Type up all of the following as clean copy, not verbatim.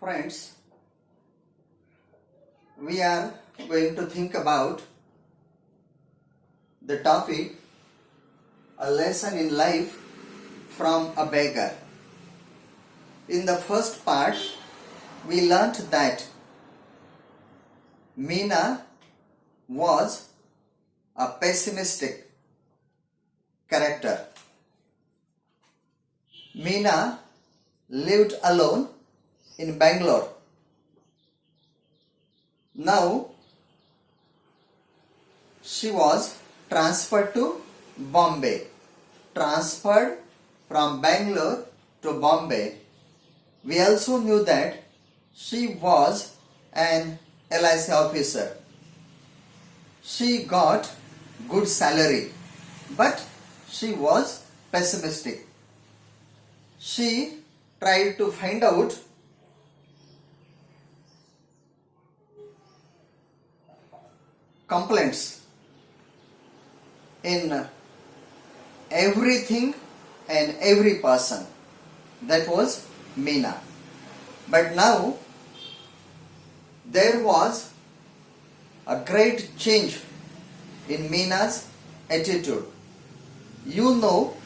Friends, we are going to think about the topic a lesson in life from a beggar. In the first part, we learnt that Meena was a pessimistic character. Meena lived alone in Bangalore. Now she was transferred to Bombay. Transferred from Bangalore to Bombay. We also knew that she was an LIC officer. She got good salary, but she was pessimistic. She tried to find out complaints in everything and every person. That was Meena. But now there was a great change in Meena's attitude. You know,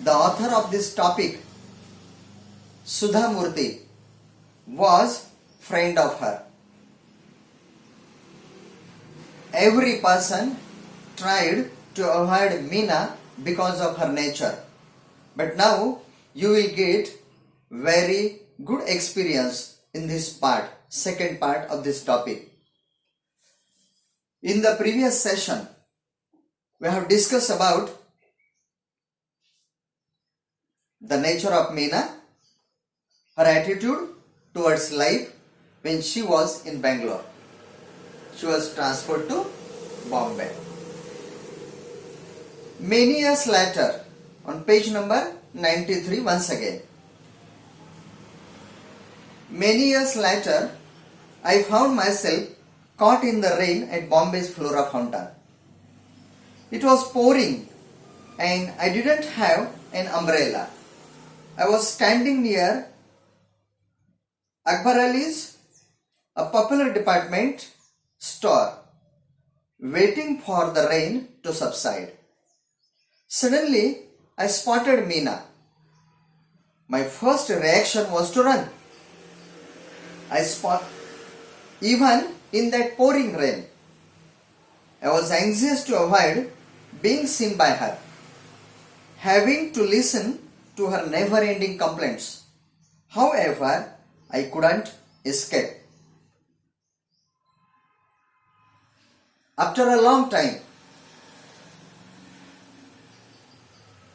the author of this topic, Sudha Murthy, was friend of her. Every person tried to avoid Meena because of her nature. But now you will get very good experience in this part, second part of this topic. In the previous session, we have discussed about the nature of Meena, her attitude towards life when she was in Bangalore. She was transferred to Bombay. Many years later, on page number 93 once again. Many years later, I found myself caught in the rain at Bombay's Flora Fountain. It was pouring and I didn't have an umbrella. I was standing near Akbar Ali's, a popular department store, waiting for the rain to subside. Suddenly, I spotted Meena. My first reaction was to run. Even in that pouring rain, I was anxious to avoid being seen by her, having to listen to her never-ending complaints. However, I couldn't escape. After a long time,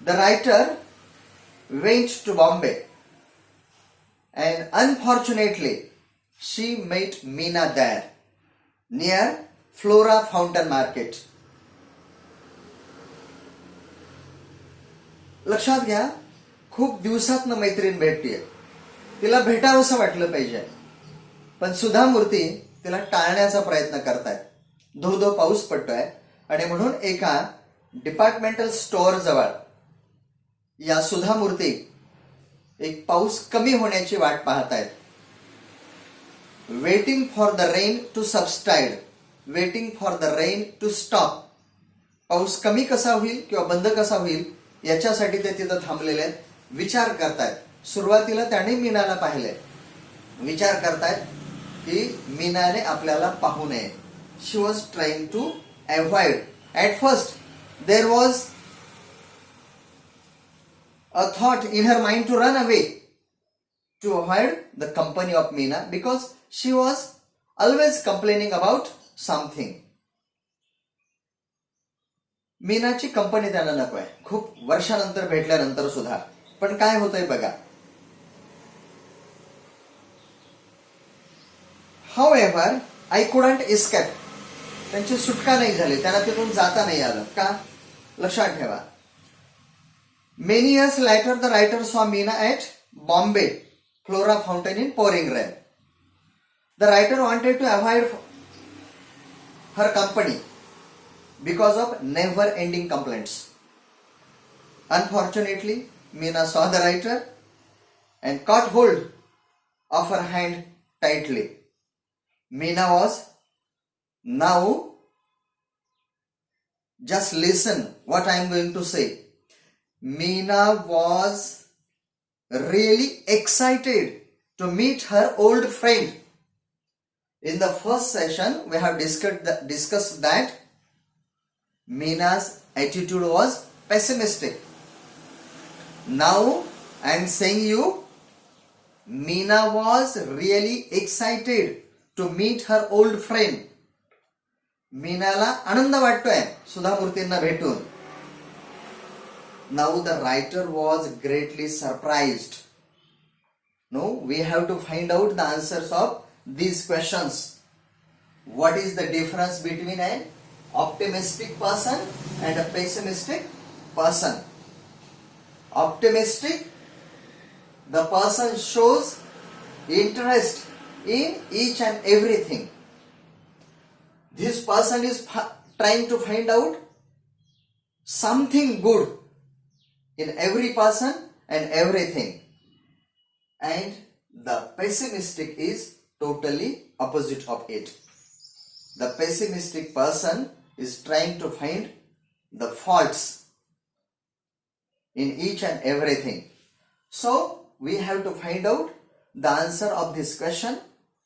the writer went to Bombay and unfortunately she met Meena there near Flora Fountain Market. लक्षात घ्या, खूप दिवसातनं मैत्रीण भेटतीये. तिला भेटावंसं वाटलं पाहिजे, पण सुधा मूर्ती तिला टाळण्याचा प्रयत्न करतायत. धो पाऊस पडतोय आणि म्हणून एका डिपार्टमेंटल स्टोअर जवळ या सुधा मूर्ती एक पाऊस कमी होण्याची वाट पाहतायत. Waiting for the rain to subside, waiting for the rain to stop. पाऊस कमी कसा होईल किंवा बंद कसा होईल याच्यासाठी ते तिथं थांबलेले आहेत. विचार करतायत. सुरुवातीला त्याने मीनाला पाहिले, विचार करतायत की मीनाने आपल्याला पाहू नये. She was trying to avoid. At first, there was a thought in her mind to run away, to avoid the company of Meena because she was always complaining about something. मीनाची कंपनी त्यांना नको आहे, खूप वर्षानंतर भेटल्यानंतर सुद्धा. पण काय होतंय बघा. However, I couldn't escape. त्यांची सुटका नाही झाली, त्यांना तिथून जाता नाही आलं. का? लक्षात ठेवा. Many years later, the writer saw Meena at Bombay Flora Fountain in pouring rain. The writer wanted to avoid her company because of never-ending complaints. Unfortunately, Meena saw the writer and caught hold of her hand tightly. Meena was, now just listen what I am going to say. Meena was really excited to meet her old friend. In the first session, we have discussed that Meena's attitude was pessimistic. Now I am saying you, Meena was really excited to meet her old friend. मीनाला आनंद वाटतोय सुधामूर्तींना भेटून. Now the writer was greatly surprised. No, we have to find out the answers of these questions. What is the difference between an optimistic person and a pessimistic person? Optimistic, the person shows interest in each and everything. This person is trying to find out something good in every person and everything. And the pessimistic is totally opposite of it. The pessimistic person is trying to find the faults in each and everything. So we have to find out the answer of this question.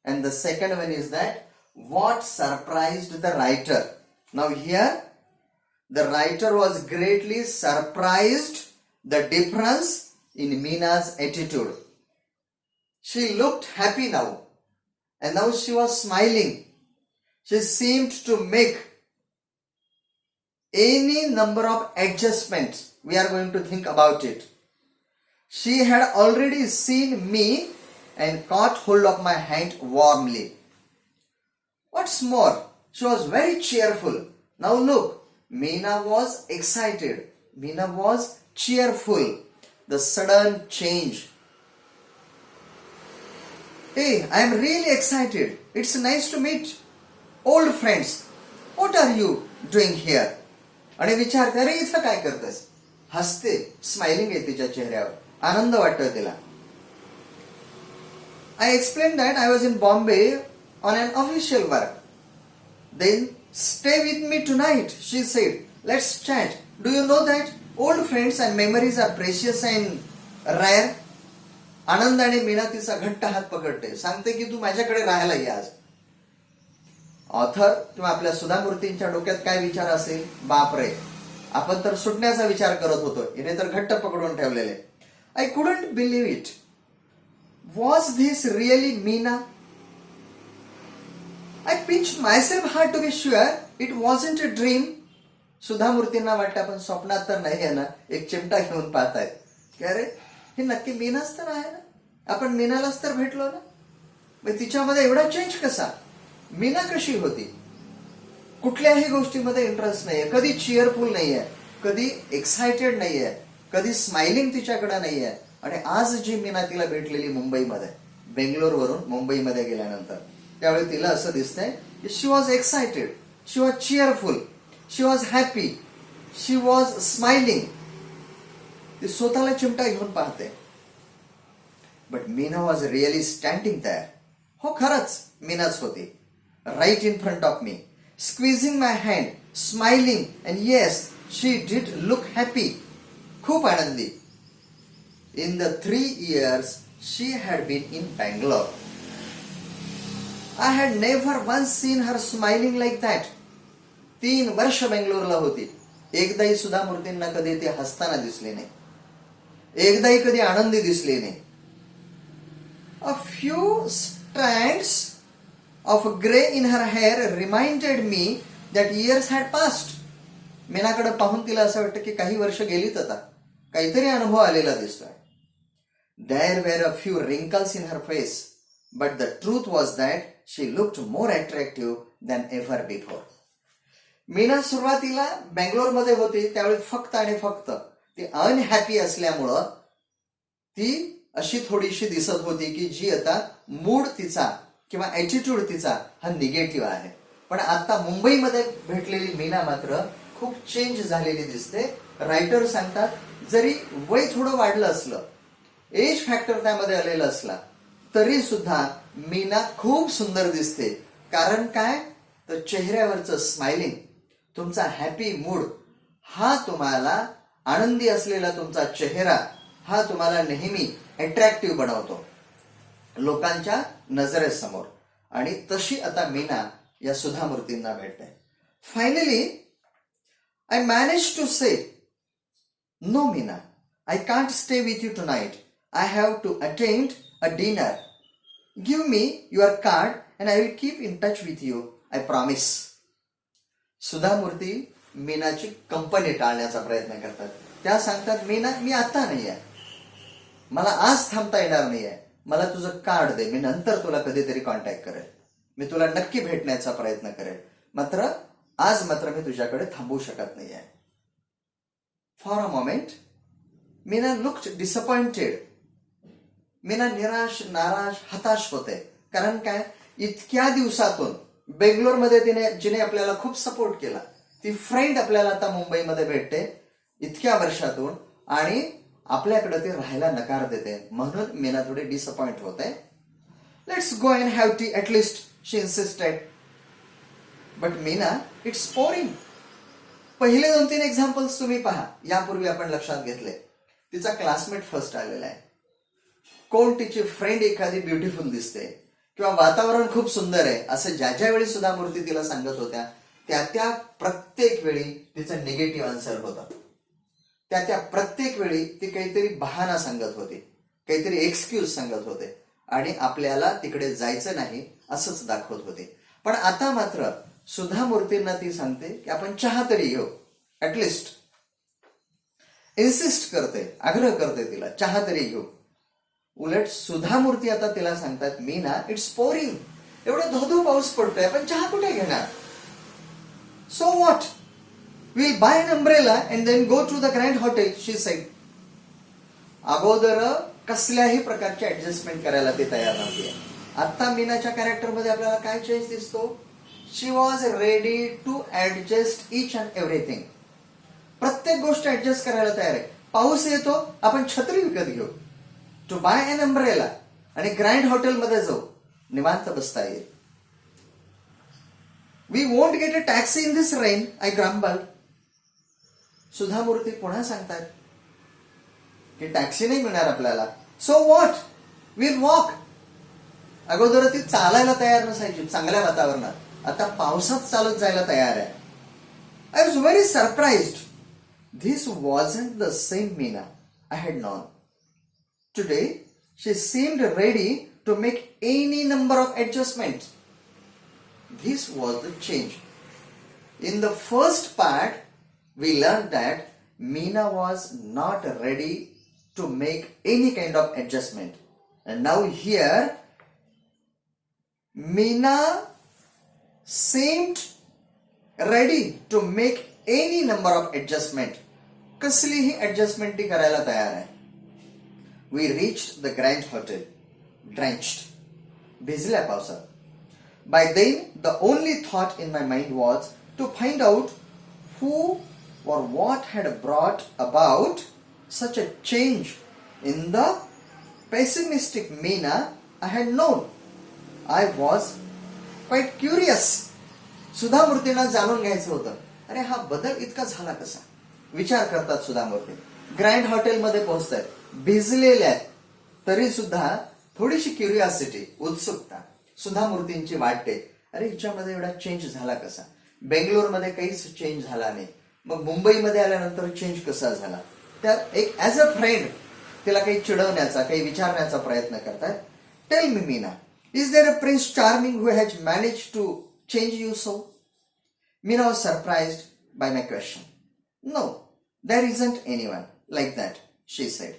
And the second one is that what surprised the writer? Now here the writer was greatly surprised the difference in Meena's attitude. She looked happy now, and now she was smiling. She seemed to make any number of adjustments. We are going to think about it. She had already seen me and caught hold of my hand warmly. What's more, she was very cheerful. Now look, Meena was excited. Meena was cheerful. The sudden change. Hey, I am really excited. It's nice to meet old friends. What are you doing here? आणि विचारते, अरे इथं काय करतेस? हसते, smiling आहे तिच्या चेहऱ्यावर. आनंद वाटतोय तिला. I explained that I was in Bombay on an official work. Then stay with me tonight, she said. Let's chat. Do you know that old friends and memories are precious and rare? आनंद आणि मीना तिचा घट्ट हात पकडते. सांगते की तू माझ्याकडे राहायला ये आज. ऑथर किंवा आपल्या सुधामूर्तींच्या डोक्यात काय विचार असेल? बापरे, आपण तर सुटण्याचा विचार करत होतो, हिने तर घट्ट पकडून ठेवलेले. I couldn't believe it. Was this really Meena? I pinched myself hard to be sure it wasn't a dream. सुधामूर्तींना वाटतं आपण स्वप्नात तर नाही आहे ना. एक चिमटा घेऊन पाहतायत की अरे हे नक्की मीनाच तर आहे ना, आपण मीनालाच तर भेटलो ना. मग तिच्यामध्ये एवढा चेंज कसा? मीना कशी होती? कुठल्याही गोष्टीमध्ये इंटरेस्ट नाहीये, कधी चिअरफुल नाहीये, कधी एक्सायटेड नाहीये, कधी स्माइलिंग तिच्याकडे नाहीये. आणि आज जी मीना तिला भेटलेली मुंबईमध्ये, बेंगलोरवरून मुंबईमध्ये गेल्यानंतर, त्यावेळी तिला असं दिसतंय की she was excited, she was cheerful, she was happy, she was smiling. ती स्वतःला चिमटा घेऊन पाहते. But Meena was really standing there. हो, खरंच मीनाच होती. Right in front of me, squeezing my hand, smiling, and yes, she did look happy. खूप आनंदी. In the 3 years she had been in Bangalore, I had never once seen her smiling like that. 3 वर्ष बेंगलोरला होती. एकदाही सुधामूर्तींना कधी ती हसताना दिसली नाही, एकदाही कधी आनंदी दिसली नाही. A few strands of gray in her hair reminded me that years had passed. मीनाकडे पाहून तिला असं वाटतं की काही वर्ष गेलीत आता, काहीतरी अनुभव आलेला दिसतोय. There were a few wrinkles in her face, but the truth was that she looked more attractive than ever before. Meena सुरुवातीला बेंगलोरमध्ये होती त्यावेळी फक्त आणि फक्त ती अनहॅपी असल्यामुळं ती अशी थोडीशी दिसत होती की जी आता मूड तिचा किंवा ॲटिट्यूड तिचा हा निगेटिव्ह आहे. पण आता मुंबईमध्ये भेटलेली मीना मात्र खूप चेंज झालेली दिसते. रायटर सांगतात जरी वय थोडं वाढलं असलं, एज फॅक्टर त्यामध्ये आलेला असला, तरी सुद्धा मीना खूप सुंदर दिसते. कारण काय, तर चेहऱ्यावरचं स्माइलिंग, तुमचा हॅपी मूड, हा तुम्हाला आनंदी असलेला तुमचा चेहरा हा तुम्हाला नेहमी अट्रॅक्टिव्ह बनवतो लोकांच्या नजरेसमोर. आणि तशी आता मीना या सुधा मूर्तींना भेटते. Finally I manage to say, no Meena, I can't stay with you tonight. I have to attend a dinner. Give me your card and I will keep in touch with you. I promise. सुधा मूर्ती मीनाची company टाळण्याचा प्रयत्न करतात. त्या सांगतात, मीना मी आता नाही आहे, मला आज थांबता येणार नाही आहे, मला तुझं कार्ड दे, मी नंतर तुला कधीतरी कॉन्टॅक्ट करेल, मी तुला नक्की भेटण्याचा प्रयत्न करेल, मात्र आज मात्र मी तुझ्याकडे थांबू शकत नाही आहे. For a moment Meena looked disappointed. Meena निराश, नाराज, हताश होते. कारण काय, इतक्या दिवसातून बेंगलोरमध्ये जिने आपल्याला खूप सपोर्ट केला, ती फ्रेंड आपल्याला आता मुंबईमध्ये भेटते इतक्या वर्षातून, आणि आपल्याकडे ती राहायला नकार देते. म्हणून मीना थोडी डिसअपॉइंट होते. Let's go and have T at least, she इन्सिस्टेड. But Meena, it's boring. पहिले 2-3 एक्झाम्पल्स तुम्ही पहा, यापूर्वी आपण लक्षात घेतले. तिचा क्लासमेट फर्स्ट आलेला आहे, कोण तिची फ्रेंड एखादी ब्युटिफुल दिसते, किंवा वातावरण खूप सुंदर आहे, असं ज्या ज्या वेळी सुधा मूर्ती तिला सांगत होत्या, त्या प्रत्येक वेळी तिचं निगेटिव्ह आन्सर होतं. त्या प्रत्येक वेळी ती काहीतरी बहाणा सांगत होती, काहीतरी एक्सक्यूज सांगत होते, आणि आपल्याला तिकडे जायचं नाही असंच दाखवत होते. पण आता मात्र सुधा मूर्तींना ती सांगते की आपण चहा तरी घेऊ, ऍटलिस्ट इन्सिस्ट करते, आग्रह करते तिला, चहा तरी घेऊ. उलट सुधा मूर्ती आता तिला सांगतात, मीना, इट्स पोरिंग, एवढं धोधो पाऊस पडतोय, आपण चहा कुठे घेणार? So what, will buy an umbrella and then go to the grand hotel, she said. अगोदर कसल्याही प्रकारची ऍडजस्टमेंट करायला ती तयार नव्हती. आता मीनाच्या कॅरेक्टरमध्ये आपल्याला काय चेंज दिसतो? She was ready to adjust each and everything. प्रत्येक गोष्ट ऍडजस्ट करायला तयार आहे. पाऊस येतो, आपण छत्री विकत घेऊ, टू बाय अन अम्ब्रेला, आणि ग्रँड हॉटेलमध्ये जाऊ, निवांत बसता येईल. We won't get a taxi in this rain, I grumble. Sudha Murthy पुन्हा सांगतात की टॅक्सी नाही मिळणार आपल्याला. So what, will walk. अगोदर ती चालायला तयार नसायची चांगल्या वातावरणात, आता पावसात चालत जायला तयार आहे. I was very surprised. This wasn't the same Meena I had known. Today, she seemed ready to make any number of adjustments. This was the change. In the first part, we learned that Meena was not ready to make any kind of adjustment. And now here, Meena seemed ready to make any number of adjustment. कसलीही adjustment ती करायला तयार आहे. We reached the grand hotel, drenched, भिजल्या पावसात. By then the only thought in my mind was to find out who or what had brought about such a change in the pessimistic Meena I had known. I was quite curious. सुधा मूर्तींना जाणून घ्यायचं होतं, अरे हा बदल इतका झाला कसा? विचार करतात सुधा मूर्ती. ग्रँड हॉटेलमध्ये पोहोचतात, भिजलेल्या आहेत, तरी सुद्धा थोडीशी क्युरिओसिटी, उत्सुकता सुधा मूर्तींची वाटते. अरे हिच्यामध्ये एवढा चेंज झाला कसा? बेंगलोरमध्ये काहीच चेंज झाला नाही, मग मुंबईमध्ये आल्यानंतर चेंज कसा झाला? त्या एक ऍज अ फ्रेंड तिला काही चिडवण्याचा, काही विचारण्याचा प्रयत्न करतात. Tell me Meena, is there a prince charming who has manage to change you so? Meena was surprised by my question. No, there isn't anyone like that, she said.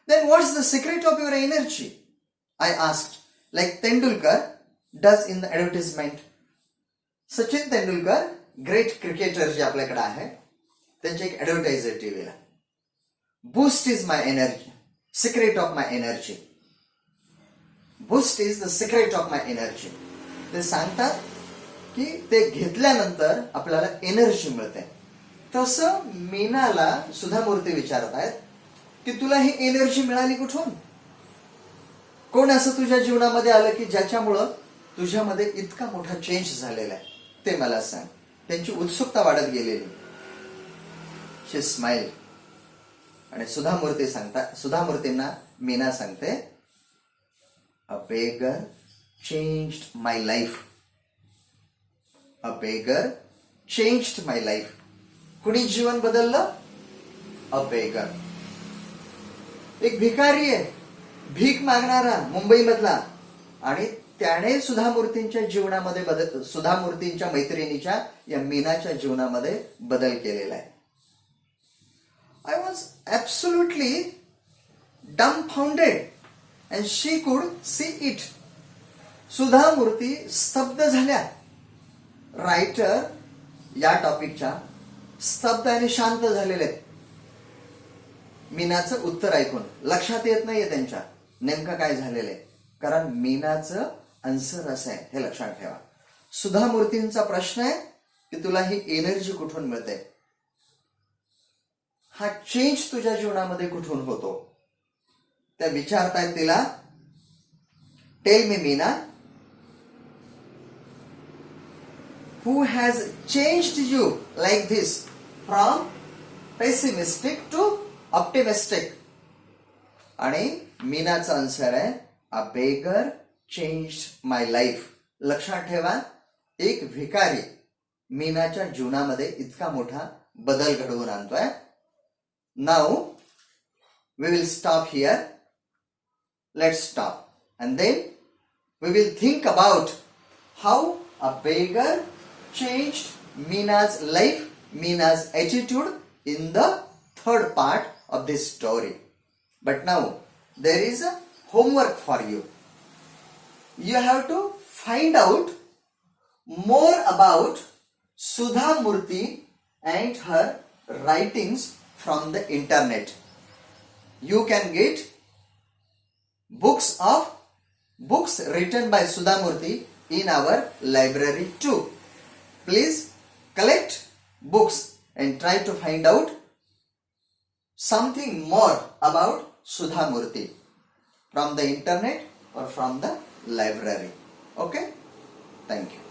Then what's the secret of your energy? I asked, like Tendulkar does in the advertisement. Sachin Tendulkar, great cricketer जे आपल्याकडे आहे, त्यांची एक advertise आहे टीव्हीला. Boost is my energy, secret of my energy. Boost is the secret of my energy. ते सांगतात की ते घेतल्यानंतर आपल्याला एनर्जी मिळते. तसं मीनाला सुधा मूर्ती विचारत आहेत की तुला ही एनर्जी मिळाली कुठून? कोण असं तुझ्या जीवनामध्ये आलं की ज्याच्यामुळं तुझ्यामध्ये इतका मोठा चेंज झालेला आहे, ते मला सांग. त्यांची उत्सुकता वाढत गेलेली. She smile. आणि सुधामूर्तींना मीना सांगते, a beggar changed my life. A beggar changed my life. कुणी जीवन बदललं? अ बेगर. एक भिकारी आहे, भीक मागणारा मुंबईमधला, आणि त्याने सुधामूर्तींच्या जीवनामध्ये सुधामूर्तींच्या मैत्रिणीच्या या मीनाच्या जीवनामध्ये बदल केलेला आहे. I was absolutely dumbfounded and she could see it. Sudha Murthy स्तब्ध झाल्या. रायटर या टॉपिकच्या स्तब्ध आणि शांत झालेले आहेत. मीनाचं उत्तर ऐकून लक्षात येत नाहीये त्यांच्या नेमकं काय झालेलं आहे, कारण मीनाचं आन्सर असं आहे, हे लक्षात ठेवा. सुधामूर्तींचा प्रश्न आहे की तुला ही एनर्जी कुठून मिळते, हा चेंज तुझ्या जीवनामध्ये कुठून होतो. त्या विचारतायत तिला, tell me Meena, who has changed you like this from pessimistic to optimistic. आणि मीनाचा आन्सर आहे, अ बेगर चेंज्ड माय लाईफ. लक्षात ठेवा, एक भिकारी मीनाच्या जीवनामध्ये इतका मोठा बदल घडवून आणतोय. Now we will stop here. Let's stop, and then we will think about how a beggar changed Meena's life, Meena's attitude in the third part of this story. But now there is a homework for you. You have to find out more about Sudhamurti and her writings from the internet. You can get books written by Sudhamurti in our library too. Please collect books and try to find out something more about Sudhamurti from the internet or from the library. Okay? Thank you.